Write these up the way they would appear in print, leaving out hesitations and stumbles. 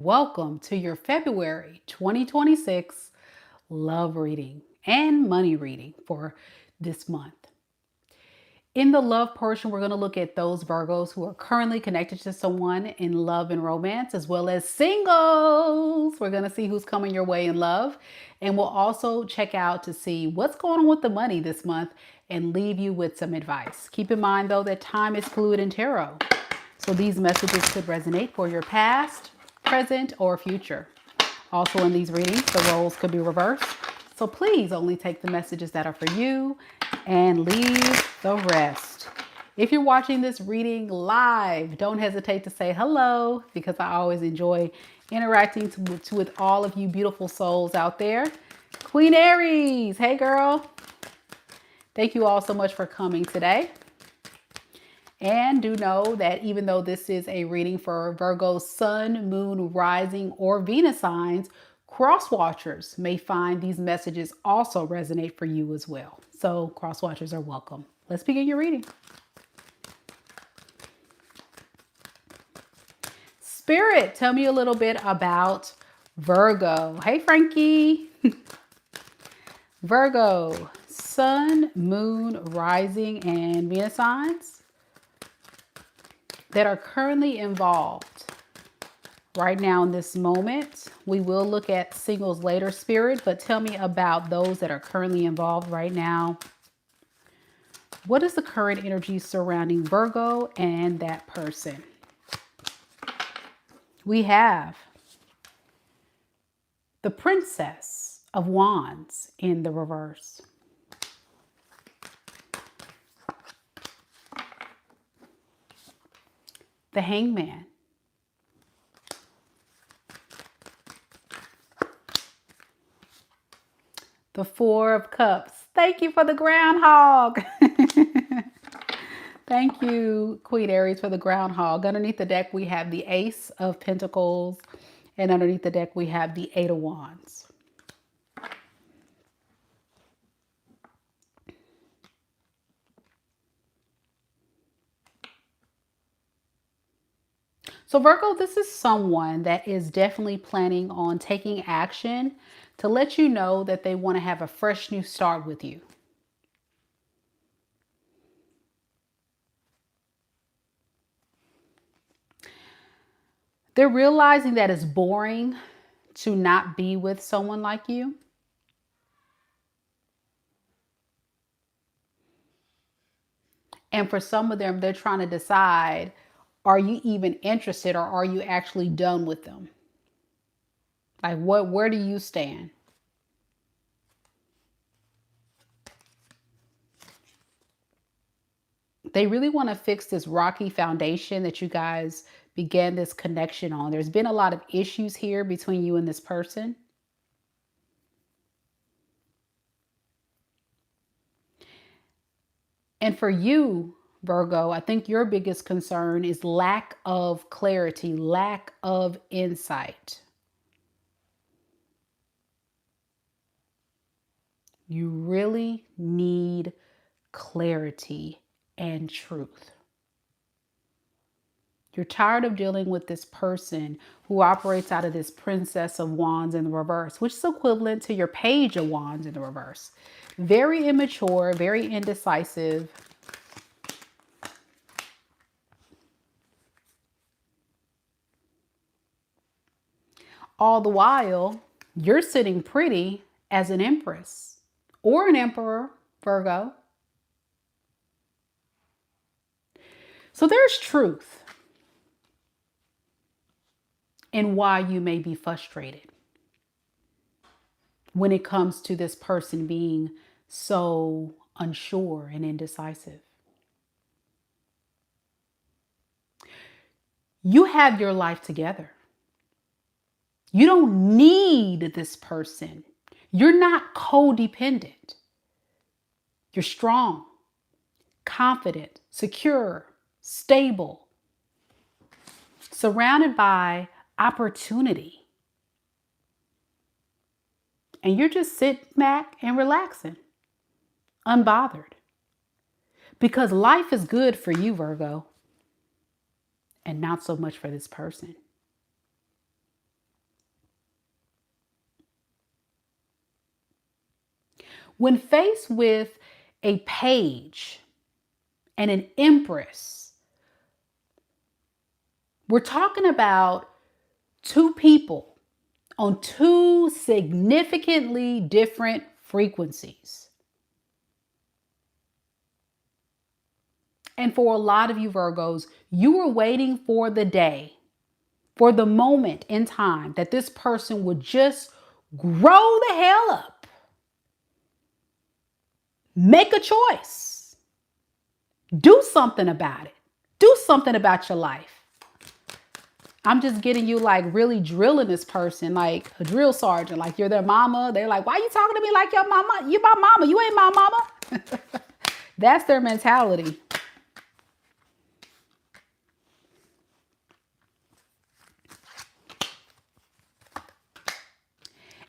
Welcome to your February 2026 love reading and money reading for this month. In the love portion, we're going to look at those Virgos who are currently connected to someone in love and romance, as well as singles. We're going to see who's coming your way in love. And we'll also check out to see what's going on with the money this month and leave you with some advice. Keep in mind, though, that time is fluid in tarot. So these messages could resonate for your past, present, or future. Also in these readings, the roles could be reversed. So please only take the messages that are for you and leave the rest. If you're watching this reading live, don't hesitate to say hello because I always enjoy interacting with all of you beautiful souls out there. Queen Aries, hey girl. Thank you all so much for coming today. And do know that even though this is a reading for Virgo's Sun, Moon, Rising, or Venus signs, cross watchers may find these messages also resonate for you as well. So cross watchers are welcome. Let's begin your reading. Spirit, tell me a little bit about Virgo. Hey, Frankie. Virgo, Sun, Moon, Rising, and Venus signs that are currently involved right now in this moment. We will look at singles later, Spirit, but tell me about those that are currently involved right now. What is the current energy surrounding Virgo and that person? We have the Princess of Wands in the reverse. The Hangman. The Four of Cups. Thank you for the groundhog. Thank you, Queen Aries, for the groundhog. Underneath the deck, we have the Ace of Pentacles. And underneath the deck, we have the Eight of Wands. So Virgo, this is someone that is definitely planning on taking action to let you know that they want to have a fresh new start with you. They're realizing that it's boring to not be with someone like you. And for some of them, they're trying to decide, are you even interested or are you actually done with them? Like where do you stand? They really want to fix this rocky foundation that you guys began this connection on. There's been a lot of issues here between you and this person. And for you, Virgo, I think your biggest concern is lack of clarity, lack of insight. You really need clarity and truth. You're tired of dealing with this person who operates out of this Princess of Wands in the reverse, which is equivalent to your Page of Wands in the reverse. Very immature, very indecisive. All the while, you're sitting pretty as an Empress or an Emperor, Virgo. So there's truth in why you may be frustrated when it comes to this person being so unsure and indecisive. You have your life together. You don't need this person. You're not codependent. You're strong, confident, secure, stable, surrounded by opportunity. And you're just sitting back and relaxing, unbothered. Because life is good for you, Virgo, and not so much for this person. When faced with a page and an empress, we're talking about two people on two significantly different frequencies. And for a lot of you Virgos, you were waiting for the day, for the moment in time that this person would just grow the hell up. Make a choice. Do something about it. Do something about your life. I'm just getting you like really drilling this person like a drill sergeant, like you're their mama. They're like, why are you talking to me like your mama? You my mama. You ain't my mama. That's their mentality.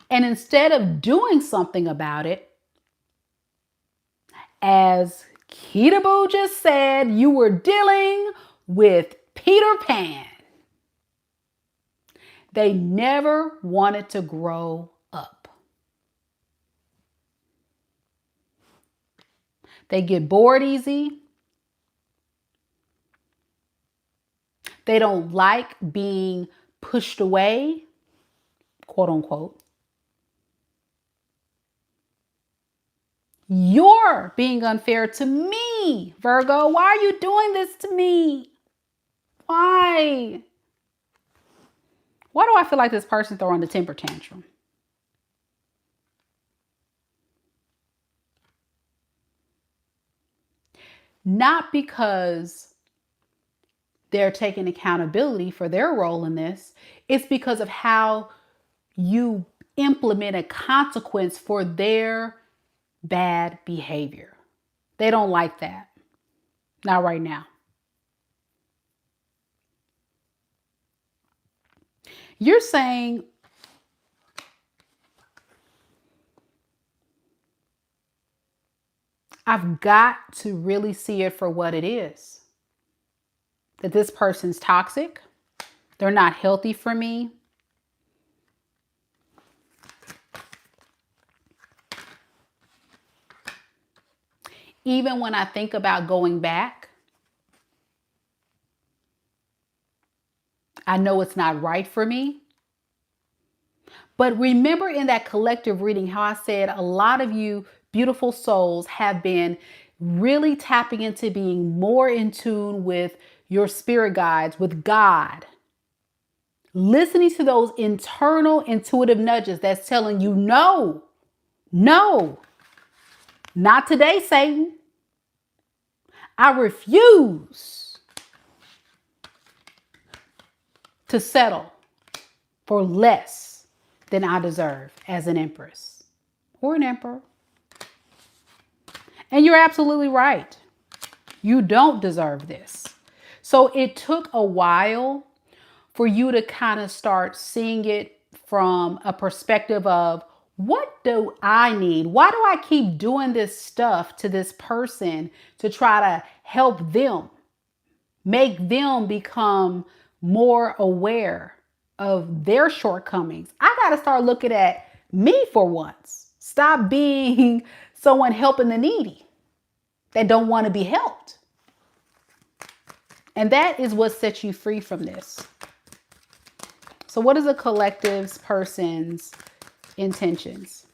And instead of doing something about it, as Ketaboo just said, you were dealing with Peter Pan. They never wanted to grow up. They get bored easy. They don't like being pushed away, quote unquote. You're being unfair to me, Virgo. Why are you doing this to me? Why? Why do I feel like this person throwing the temper tantrum? Not because they're taking accountability for their role in this. It's because of how you implement a consequence for their bad behavior. They don't like that. Not right now. You're saying, I've got to really see it for what it is. That this person's toxic. They're not healthy for me. Even when I think about going back, I know it's not right for me. But remember in that collective reading how I said a lot of you beautiful souls have been really tapping into being more in tune with your spirit guides, with God. Listening to those internal intuitive nudges that's telling you, no, not today, Satan. I refuse to settle for less than I deserve as an empress or an emperor. And you're absolutely right. You don't deserve this. So it took a while for you to kind of start seeing it from a perspective of, what do I need? Why do I keep doing this stuff to this person to try to help them, make them become more aware of their shortcomings? I got to start looking at me for once. Stop being someone helping the needy that don't want to be helped. And that is what sets you free from this. So what is a collective's person's intentions?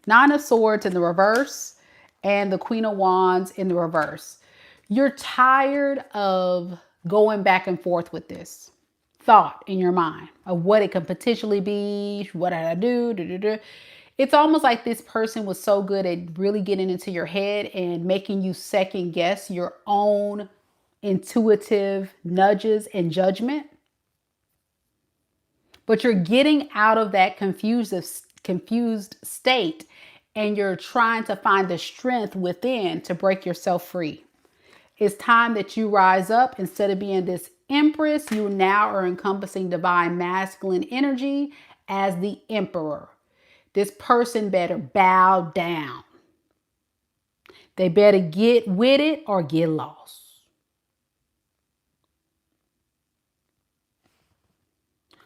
Nine of Swords in the reverse and the Queen of Wands in the reverse. You're tired of going back and forth with this thought in your mind of what it could potentially be. What did I do? It's almost like this person was so good at really getting into your head and making you second guess your own intuitive nudges and judgment. But you're getting out of that confused state and you're trying to find the strength within to break yourself free. It's time that you rise up. Instead of being this empress, you now are encompassing divine masculine energy as the emperor. This person better bow down. They better get with it or get lost.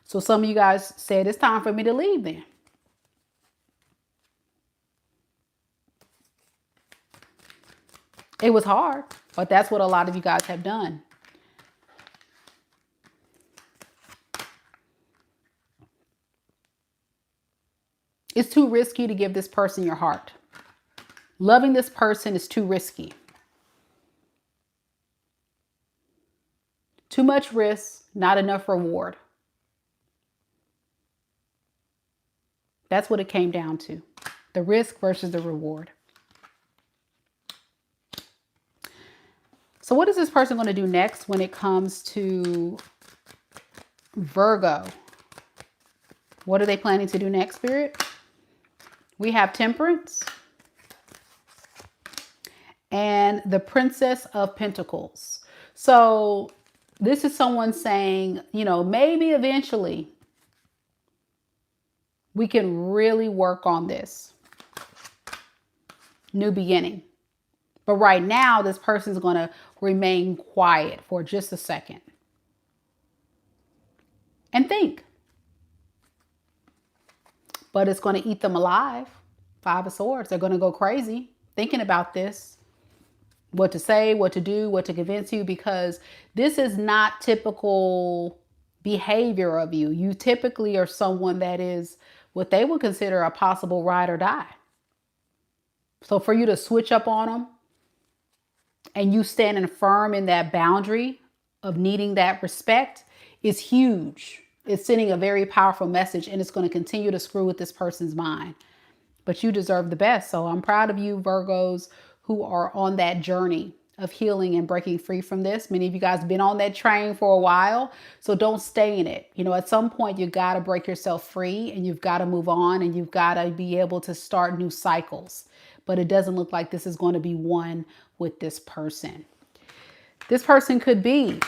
So some of you guys said it's time for me to leave then. It was hard, but that's what a lot of you guys have done. It's too risky to give this person your heart. Loving this person is too risky. Too much risk, not enough reward. That's what it came down to. The risk versus the reward. So what is this person going to do next when it comes to Virgo? What are they planning to do next, Spirit? We have Temperance and the Princess of Pentacles. So this is someone saying, you know, maybe eventually we can really work on this. New beginning. But right now, this person's going to remain quiet for just a second. And think. But it's going to eat them alive. Five of Swords. They're going to go crazy thinking about this. What to say, what to do, what to convince you, because this is not typical behavior of you. You typically are someone that is what they would consider a possible ride or die. So for you to switch up on them and you standing firm in that boundary of needing that respect is huge. It's sending a very powerful message, and it's going to continue to screw with this person's mind. But you deserve the best. So I'm proud of you, Virgos, who are on that journey of healing and breaking free from this. Many of you guys have been on that train for a while, so don't stay in it. You know, at some point, you got to break yourself free, and you've got to move on, and you've got to be able to start new cycles. But it doesn't look like this is going to be one with this person. This person could be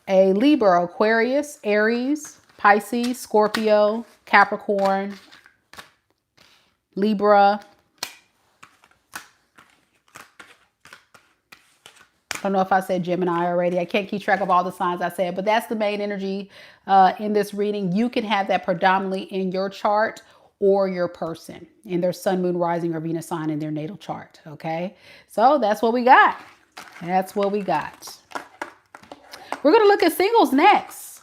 a Libra, Aquarius, Aries, Pisces, Scorpio, Capricorn, Libra. I don't know if I said Gemini already. I can't keep track of all the signs I said, but that's the main energy in this reading. You can have that predominantly in your chart or your person in their sun, moon, rising, or Venus sign in their natal chart. Okay, so that's what we got. That's what we got. We're going to look at singles next.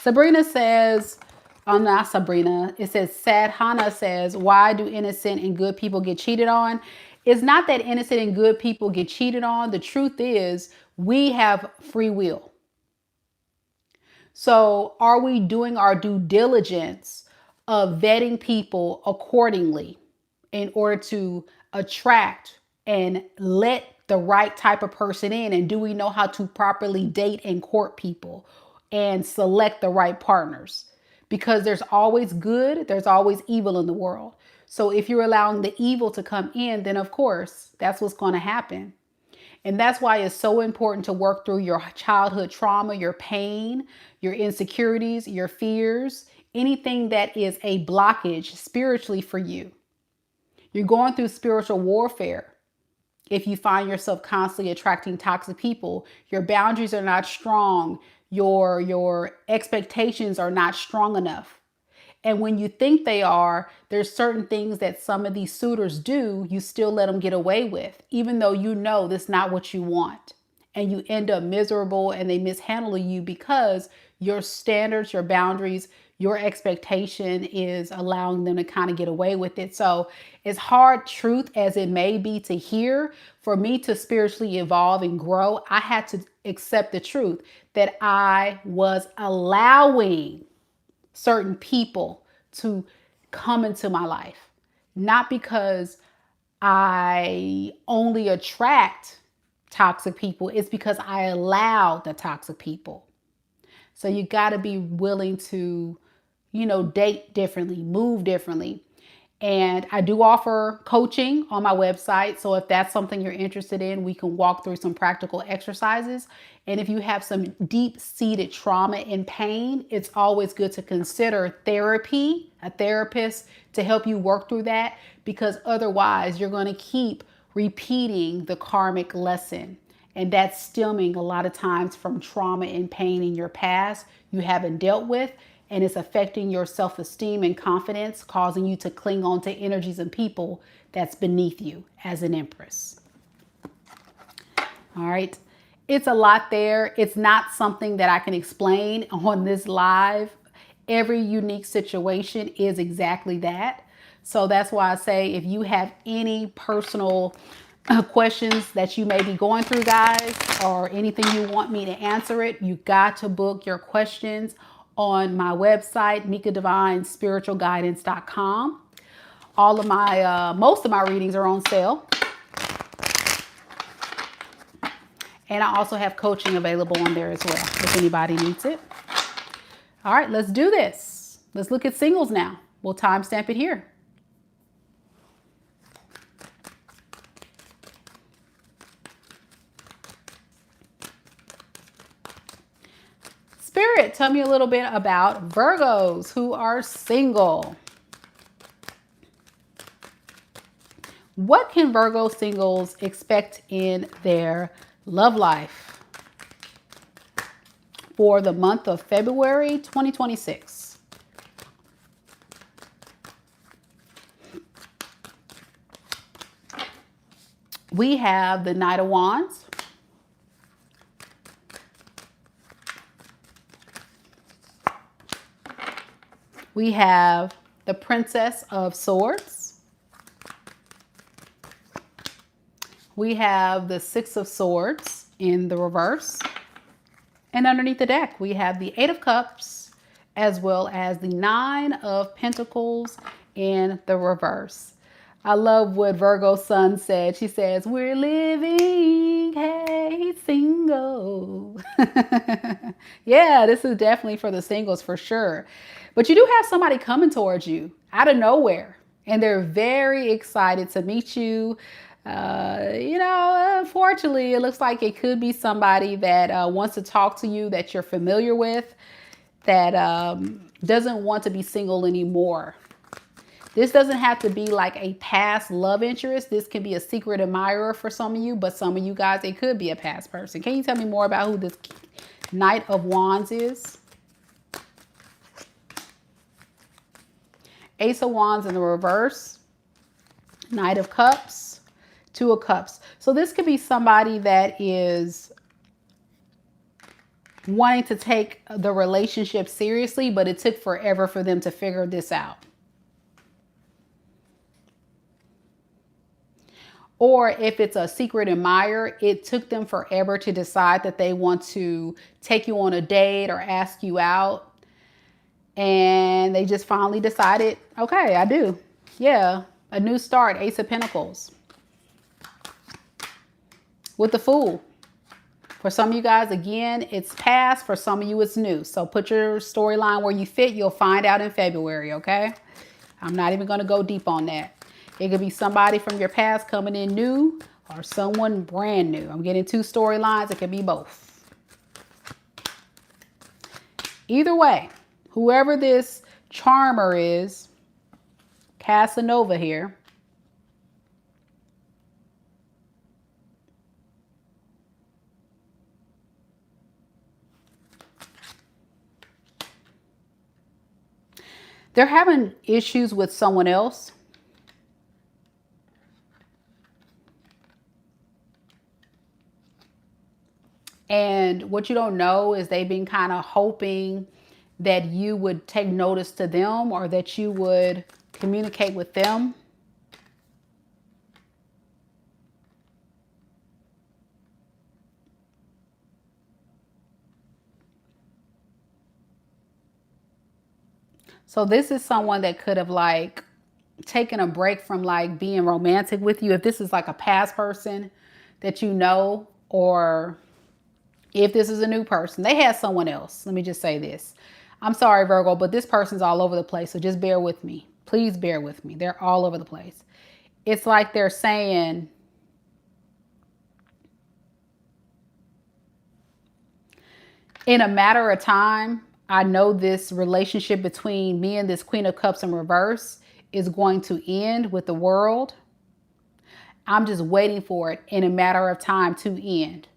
Sabrina says, oh, not Sabrina. It says, Sadhana says, why do innocent and good people get cheated on? It's not that innocent and good people get cheated on. The truth is we have free will. So are we doing our due diligence of vetting people accordingly in order to attract and let the right type of person in? And do we know how to properly date and court people and select the right partners? Because there's always good, there's always evil in the world. So if you're allowing the evil to come in, then of course, that's what's going to happen. And that's why it's so important to work through your childhood trauma, your pain, your insecurities, your fears, anything that is a blockage spiritually for you. You're going through spiritual warfare. If you find yourself constantly attracting toxic people, your boundaries are not strong. Your expectations are not strong enough. And when you think they are, there's certain things that some of these suitors do, you still let them get away with, even though you know that's not what you want. And you end up miserable and they mishandle you because your standards, your boundaries, your expectation is allowing them to kind of get away with it. So as hard truth as it may be to hear, for me to spiritually evolve and grow, I had to accept the truth that I was allowing certain people to come into my life. Not because I only attract toxic people, it's because I allow the toxic people. So you got to be willing to, date differently, move differently. And I do offer coaching on my website. So if that's something you're interested in, we can walk through some practical exercises. And if you have some deep-seated trauma and pain, it's always good to consider therapy, a therapist to help you work through that, because otherwise you're going to keep repeating the karmic lesson. And that's stemming a lot of times from trauma and pain in your past you haven't dealt with. And it's affecting your self-esteem and confidence, causing you to cling on to energies and people that's beneath you as an Empress. All right. It's a lot there. It's not something that I can explain on this live. Every unique situation is exactly that. So that's why I say if you have any personal questions that you may be going through, guys, or anything you want me to answer it, you got to book your questions on my website, MikaDivineSpiritualGuidance.com. All of my, most of my readings are on sale. And I also have coaching available on there as well, if anybody needs it. All right, let's do this. Let's look at singles now. We'll timestamp it here. Spirit, tell me a little bit about Virgos who are single. What can Virgo singles expect in their love life for the month of February 2026? We have the Knight of Wands. We have the Princess of Swords. We have the Six of Swords in the reverse. And underneath the deck, we have the Eight of Cups as well as the Nine of Pentacles in the reverse. I love what Virgo Sun said. She says, we're living, hey, single. Yeah, this is definitely for the singles for sure. But you do have somebody coming towards you out of nowhere, and they're very excited to meet you. Unfortunately, it looks like it could be somebody that wants to talk to you that you're familiar with, that doesn't want to be single anymore. This doesn't have to be like a past love interest. This can be a secret admirer for some of you, but some of you guys, it could be a past person. Can you tell me more about who this Knight of Wands is? Ace of Wands in the reverse. Knight of Cups. Two of Cups. So this could be somebody that is wanting to take the relationship seriously, but it took forever for them to figure this out. Or if it's a secret admirer, it took them forever to decide that they want to take you on a date or ask you out. And they just finally decided, okay, I do. Yeah, a new start, Ace of Pentacles. With the Fool. For some of you guys, again, it's past. For some of you, it's new. So put your storyline where you fit. You'll find out in February, okay? I'm not even going to go deep on that. It could be somebody from your past coming in new or someone brand new. I'm getting two storylines. It could be both. Either way, whoever this charmer is, Casanova here, they're having issues with someone else. And what you don't know is they've been kind of hoping that you would take notice to them or that you would communicate with them. So this is someone that could have like taken a break from like being romantic with you. If this is like a past person that you know, or if this is a new person, they had someone else. Let me just say this. I'm sorry, Virgo, but this person's all over the place. So just bear with me. Please bear with me. They're all over the place. It's like they're saying, in a matter of time, I know this relationship between me and this Queen of Cups in reverse is going to end with the World. I'm just waiting for it in a matter of time to end.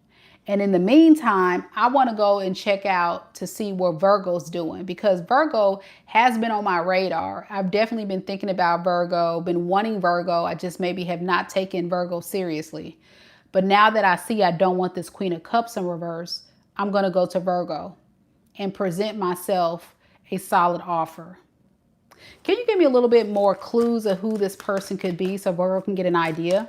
And in the meantime, I want to go and check out to see what Virgo's doing, because Virgo has been on my radar. I've definitely been thinking about Virgo, been wanting Virgo. I just maybe have not taken Virgo seriously. But now that I see I don't want this Queen of Cups in reverse, I'm going to go to Virgo and present myself a solid offer. Can you give me a little bit more clues of who this person could be so Virgo can get an idea?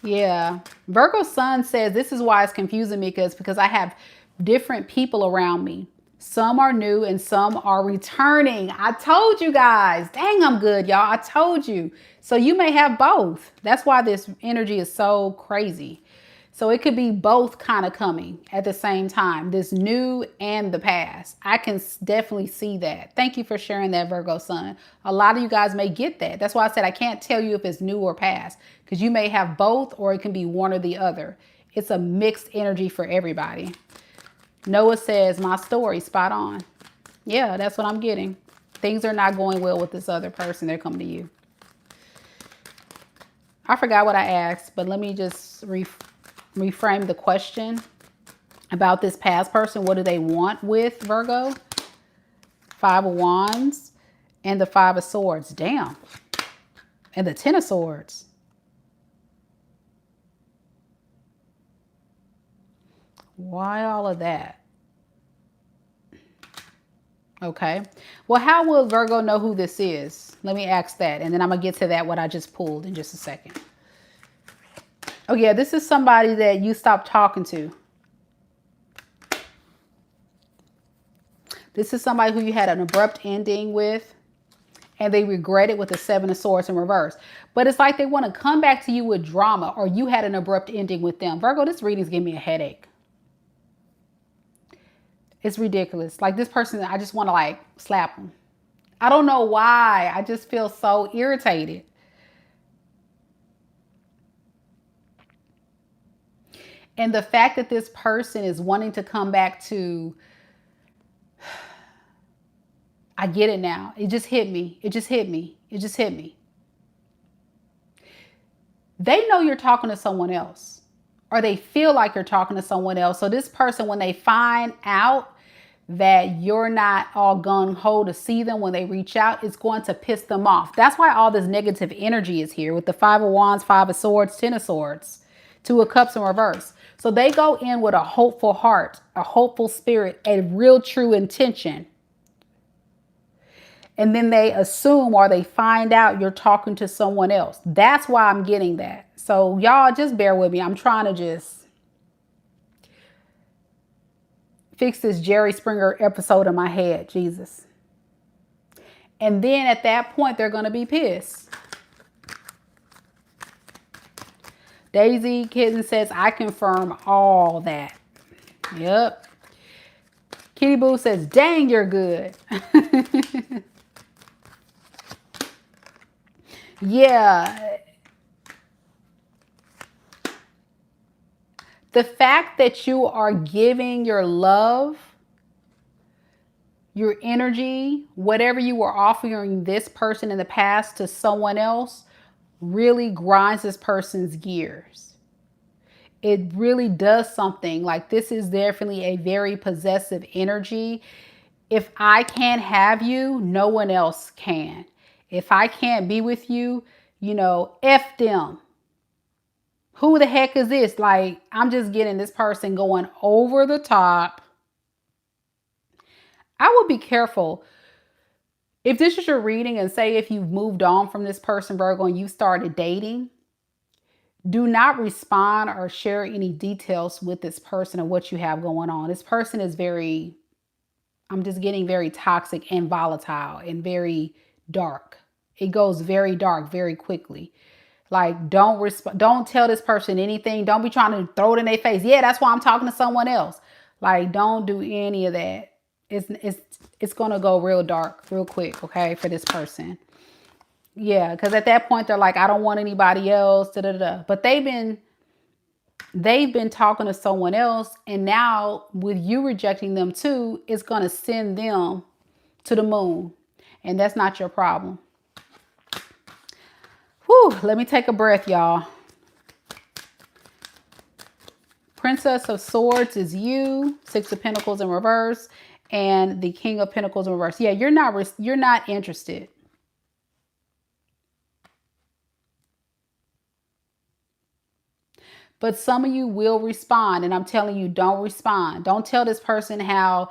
Yeah. Virgo Sun says this is why it's confusing me, because I have different people around me. Some are new and some are returning. I told you guys. Dang, I'm good, y'all. I told you. So you may have both. That's why this energy is so crazy. So it could be both kind of coming at the same time, this new and the past. I can definitely see that. Thank you for sharing that, Virgo Sun. A lot of you guys may get that. That's why I said I can't tell you if it's new or past, because you may have both or it can be one or the other. It's a mixed energy for everybody. Noah says, my story, spot on. Yeah, that's what I'm getting. Things are not going well with this other person. They're coming to you. I forgot what I asked, but let me just reframe the question about this past person. What do they want with Virgo? 5 of Wands and the 5 of Swords. Damn. And the 10 of Swords. Why all of that? Okay. Well, how will Virgo know who this is? Let me ask that. And then I'm going to get to that, what I just pulled, in just a second. Oh, yeah. This is somebody that you stopped talking to. This is somebody who you had an abrupt ending with, and they regret it with the 7 of Swords in reverse. But it's like they want to come back to you with drama, or you had an abrupt ending with them. Virgo, this reading's giving me a headache. It's ridiculous. Like, this person, I just want to like slap them. I don't know why. I just feel so irritated. And the fact that this person is wanting to come back to, I get it now. It just hit me. It just hit me. It just hit me. They know you're talking to someone else, or they feel like you're talking to someone else. So this person, when they find out that you're not all gung-ho to see them when they reach out, it's going to piss them off. That's why all this negative energy is here with the 5 of Wands, 5 of Swords, 10 of Swords, 2 of Cups in reverse. So they go in with a hopeful heart, a hopeful spirit, a real true intention. And then they assume, or they find out you're talking to someone else. That's why I'm getting that. So y'all just bear with me. I'm trying to just fix this Jerry Springer episode in my head. Jesus. And then at that point, they're going to be pissed. Daisy Kitten says, I confirm all that. Yep. Kitty Boo says, dang, you're good. Yeah. The fact that you are giving your love, your energy, whatever you were offering this person in the past to someone else, really grinds this person's gears. It really does something. Like, this is definitely a very possessive energy. If I can't have you, no one else can. If I can't be with you, you know, F them. Who the heck is this? Like, I'm just getting this person going over the top. I would be careful. If this is your reading, and say if you've moved on from this person, Virgo, and you started dating, do not respond or share any details with this person or what you have going on. This person is very, I'm just getting very toxic and volatile and very dark. It goes very dark very quickly. Like, don't tell this person anything. Don't be trying to throw it in their face. Yeah, that's why I'm talking to someone else. Like, don't do any of that. It's going to go real dark real quick, okay, for this person. Yeah, because at that point, they're like, I don't want anybody else. Da, da, da. But they've been talking to someone else. And now with you rejecting them too, it's going to send them to the moon. And that's not your problem. Whew, let me take a breath, y'all. Princess of Swords is you. Six of Pentacles in reverse. And the King of Pentacles in reverse. Yeah, you're not interested. But some of you will respond. And I'm telling you, don't respond. Don't tell this person how,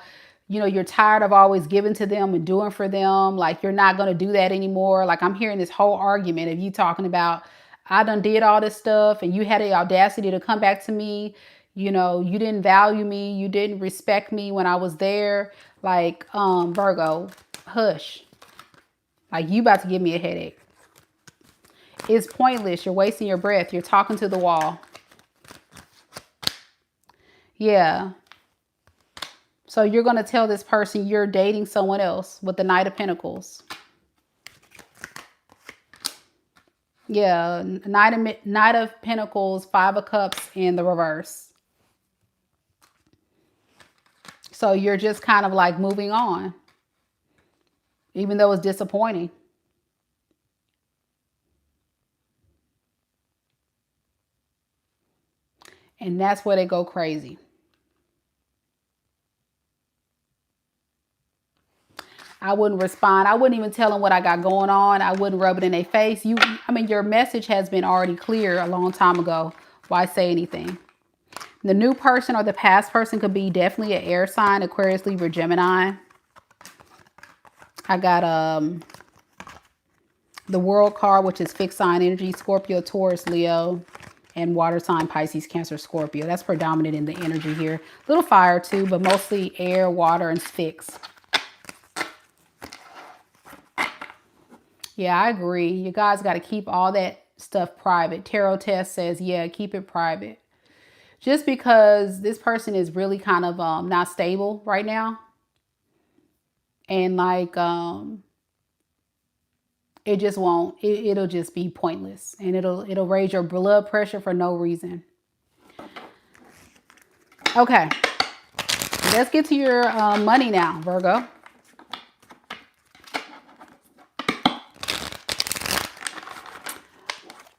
you know, you're tired of always giving to them and doing for them. Like you're not going to do that anymore. Like I'm hearing this whole argument of you talking about, I done did all this stuff and you had the audacity to come back to me. You know, you didn't value me. You didn't respect me when I was there. Like, Virgo, hush. Like you about to give me a headache. It's pointless. You're wasting your breath. You're talking to the wall. Yeah. So you're going to tell this person you're dating someone else with the Knight of Pentacles. Yeah. Knight of Pentacles, Five of Cups in the reverse. So you're just kind of like moving on, even though it's disappointing. And that's where they go crazy. I wouldn't respond. I wouldn't even tell them what I got going on. I wouldn't rub it in their face. I mean, your message has been already clear a long time ago. Why say anything? The new person or the past person could be definitely an air sign, Aquarius, Libra, Gemini. I got the World card, which is fixed sign energy, Scorpio, Taurus, Leo, and water sign, Pisces, Cancer, Scorpio. That's predominant in the energy here. Little fire too, but mostly air, water, and fixed. Yeah, I agree. You guys got to keep all that stuff private. Tarot test says, yeah, keep it private. Just because this person is really kind of not stable right now. And like, it just won't, it'll just be pointless. And it'll raise your blood pressure for no reason. Okay. Let's get to your money now, Virgo.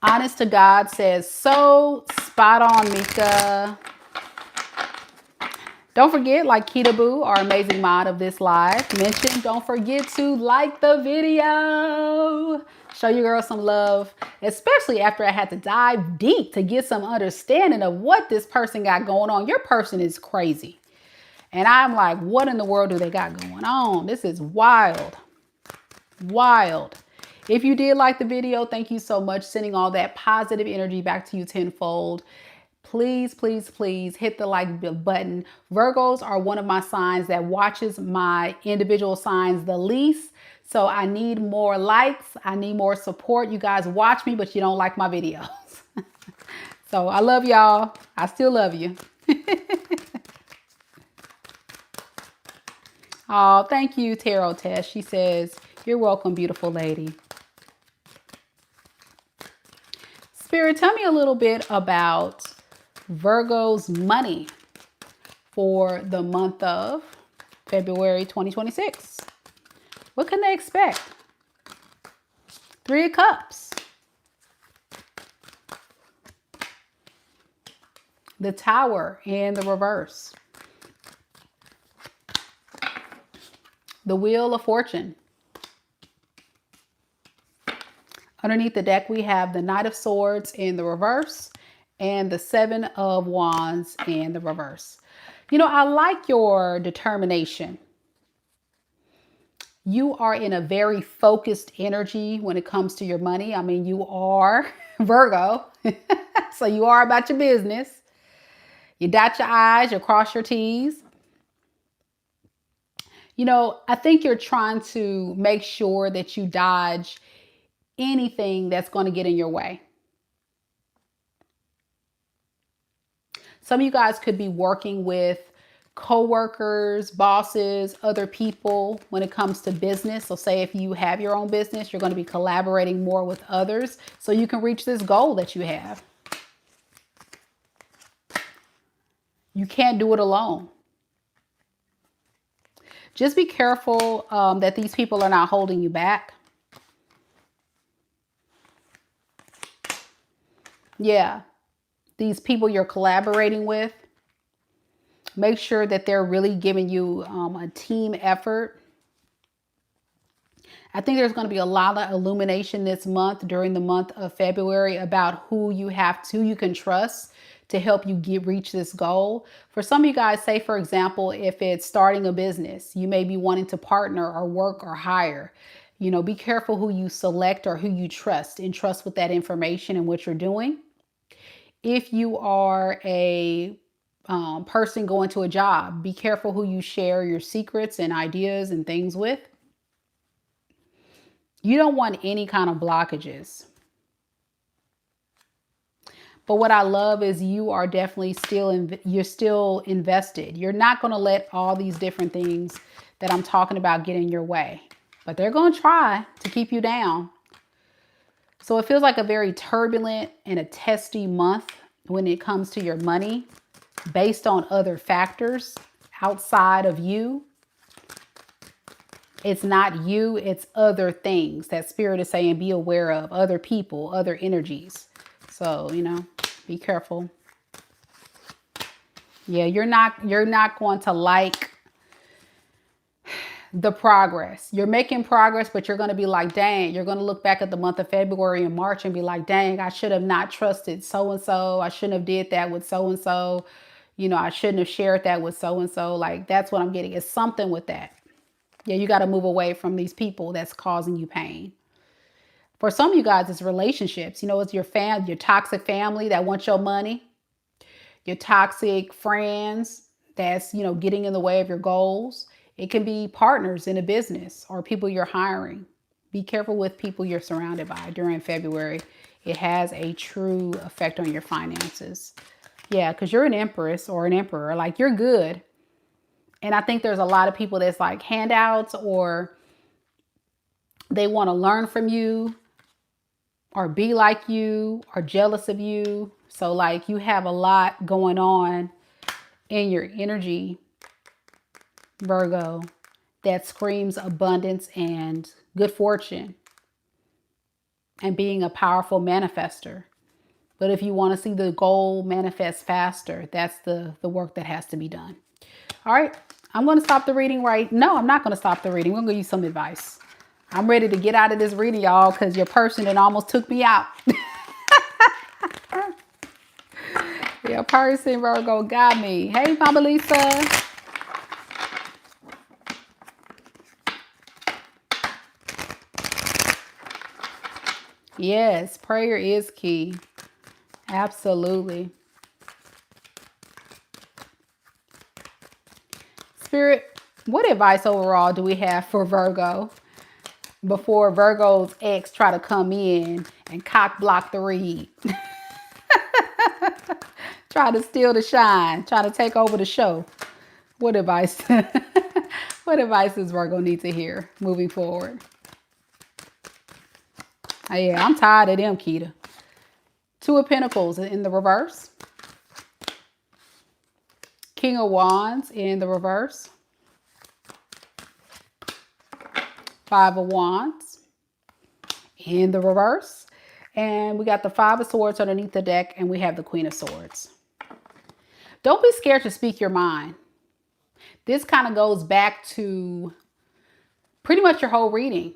Honest to God says, so spot on, Mika. Don't forget, like Kita Boo, our amazing mod of this live, mentioned, don't forget to like the video. Show your girl some love, especially after I had to dive deep to get some understanding of what this person got going on. Your person is crazy. And I'm like, what in the world do they got going on? This is wild. Wild. If you did like the video, thank you so much. Sending all that positive energy back to you tenfold. Please, please, please hit the like button. Virgos are one of my signs that watches my individual signs the least. So I need more likes. I need more support. You guys watch me, but you don't like my videos. So I love y'all. I still love you. Oh, thank you, Tarot Tess. She says, you're welcome, beautiful lady. Spirit, tell me a little bit about Virgo's money for the month of February 2026. What can they expect? Three of Cups. The Tower in the reverse. The Wheel of Fortune. Underneath the deck, we have the Knight of Swords in the reverse and the Seven of Wands in the reverse. You know, I like your determination. You are in a very focused energy when it comes to your money. I mean, you are Virgo, so you are about your business. You dot your I's, you cross your T's. You know, I think you're trying to make sure that you dodge anything that's going to get in your way. Some of you guys could be working with co-workers, bosses, other people when it comes to business. So say if you have your own business, you're going to be collaborating more with others so you can reach this goal that you have. You can't do it alone. Just be careful that these people are not holding you back. Yeah. These people you're collaborating with, make sure that they're really giving you a team effort. I think there's going to be a lot of illumination this month during the month of February about who you can trust to help you reach this goal. For some of you guys, say for example, if it's starting a business, you may be wanting to partner or work or hire. You know, be careful who you select or who you trust, and trust with that information and what you're doing. If you are a person going to a job, be careful who you share your secrets and ideas and things with. You don't want any kind of blockages. But what I love is you are definitely you're still invested. You're not going to let all these different things that I'm talking about get in your way. But they're going to try to keep you down. So it feels like a very turbulent and a testy month when it comes to your money, based on other factors outside of you. It's not you, it's other things that Spirit is saying be aware of, other people, other energies. So, you know, be careful. Yeah, you're not going to like the progress. You're making progress, but you're going to be like, dang, you're going to look back at the month of February and March and be like, dang, I should have not trusted so-and-so. I shouldn't have did that with so-and-so. You know, I shouldn't have shared that with so-and-so. Like, that's what I'm getting. It's something with that. Yeah, you got to move away from these people that's causing you pain. For some of you guys, it's relationships. You know, it's your toxic family that wants your money, your toxic friends that's, you know, getting in the way of your goals. It can be partners in a business or people you're hiring. Be careful with people you're surrounded by during February. It has a true effect on your finances. Yeah, because you're an empress or an emperor. Like, you're good. And I think there's a lot of people that's like handouts, or they want to learn from you or be like you or jealous of you. So like, you have a lot going on in your energy, Virgo, that screams abundance and good fortune and being a powerful manifester. But if you want to see the goal manifest faster, that's the work that has to be done. All right, I'm going to stop the reading No, I'm not going to stop the reading. We're going to give you some advice. I'm ready to get out of this reading, y'all, because your person that almost took me out. Your person, Virgo, got me. Hey, Mama Lisa. Yes, prayer is key. Absolutely. Spirit, what advice overall do we have for Virgo before Virgo's ex try to come in and cock block the read? Try to steal the shine, try to take over the show. What advice? What advice does Virgo need to hear moving forward? Oh, yeah, I'm tired of them, Keita. Two of Pentacles in the reverse. King of Wands in the reverse. Five of Wands in the reverse. And we got the Five of Swords underneath the deck, and we have the Queen of Swords. Don't be scared to speak your mind. This kind of goes back to pretty much your whole reading.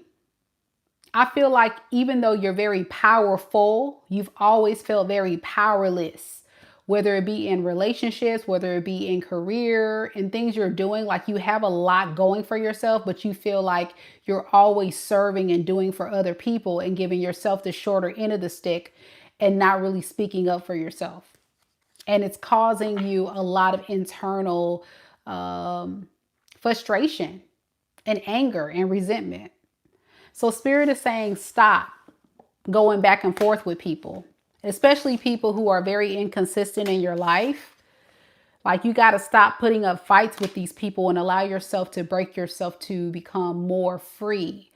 I feel like even though you're very powerful, you've always felt very powerless, whether it be in relationships, whether it be in career and things you're doing. Like, you have a lot going for yourself, but you feel like you're always serving and doing for other people and giving yourself the shorter end of the stick and not really speaking up for yourself. And it's causing you a lot of internal frustration and anger and resentment. So Spirit is saying stop going back and forth with people, especially people who are very inconsistent in your life. Like, you got to stop putting up fights with these people and allow yourself to break yourself to become more free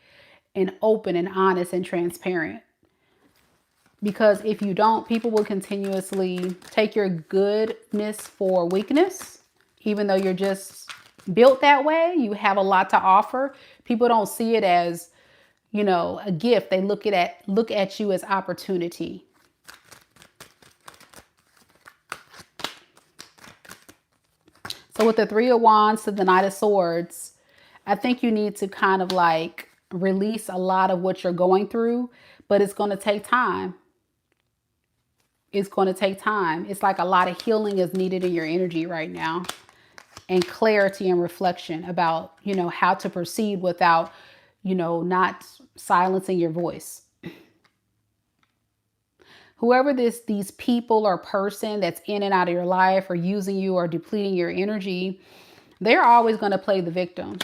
and open and honest and transparent. Because if you don't, people will continuously take your goodness for weakness, even though you're just built that way. You have a lot to offer. People don't see it as, you know, a gift. They look at you as opportunity. So with the Three of Wands to the Knight of Swords, I think you need to kind of like release a lot of what you're going through, but it's going to take time. It's going to take time. It's like a lot of healing is needed in your energy right now, and clarity and reflection about, you know, how to proceed without, you know, not silencing your voice. Whoever these people or person that's in and out of your life or using you or depleting your energy, they're always going to play the victim.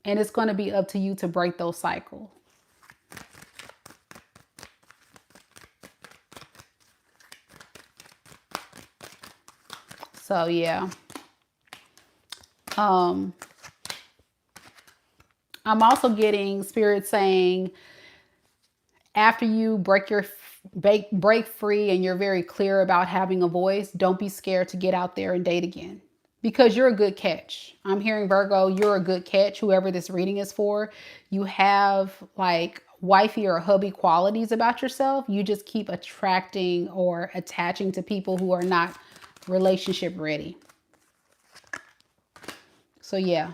And it's going to be up to you to break those cycles. So yeah. I'm also getting Spirit saying, after you break free and you're very clear about having a voice, don't be scared to get out there and date again, because you're a good catch. I'm hearing, Virgo, you're a good catch, whoever this reading is for. You have like wifey or hubby qualities about yourself. You just keep attracting or attaching to people who are not relationship ready. So yeah,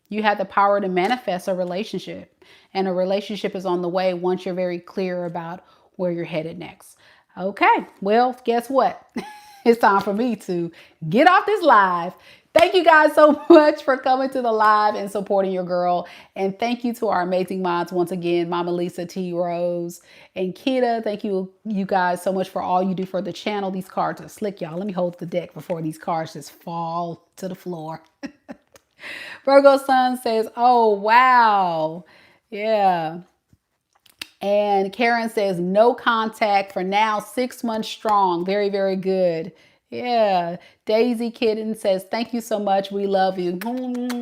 you have the power to manifest a relationship, and a relationship is on the way once you're very clear about where you're headed next. Okay, well, guess what? It's time for me to get off this live. Thank you guys so much for coming to the live and supporting your girl. And thank you to our amazing mods once again, Mama Lisa, T Rose, and Kita. Thank you guys so much for all you do for the channel. These cards are slick, y'all. Let me hold the deck before these cards just fall to the floor. Virgo Sun says, oh, wow. Yeah. And Karen says, no contact for now, 6 months strong. Very, very good. Yeah. Daisy Kitten says, thank you so much. We love you.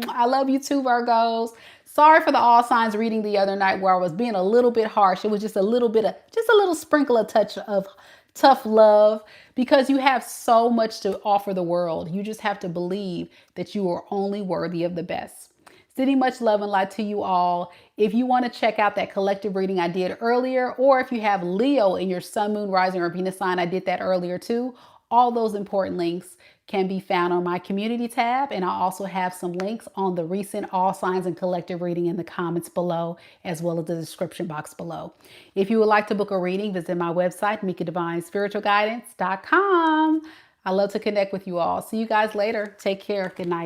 I love you too, Virgos. Sorry for the all signs reading the other night where I was being a little bit harsh. It was just a little bit of, just a little sprinkle, a touch of tough love, because you have so much to offer the world. You just have to believe that you are only worthy of the best. Sending much love and light to you all. If you want to check out that collective reading I did earlier, or if you have Leo in your sun, moon, rising, or Venus sign, I did that earlier too. All those important links can be found on my community tab. And I also have some links on the recent all signs and collective reading in the comments below, as well as the description box below. If you would like to book a reading, visit my website, MikaDivineSpiritualGuidance.com. I love to connect with you all. See you guys later. Take care. Good night.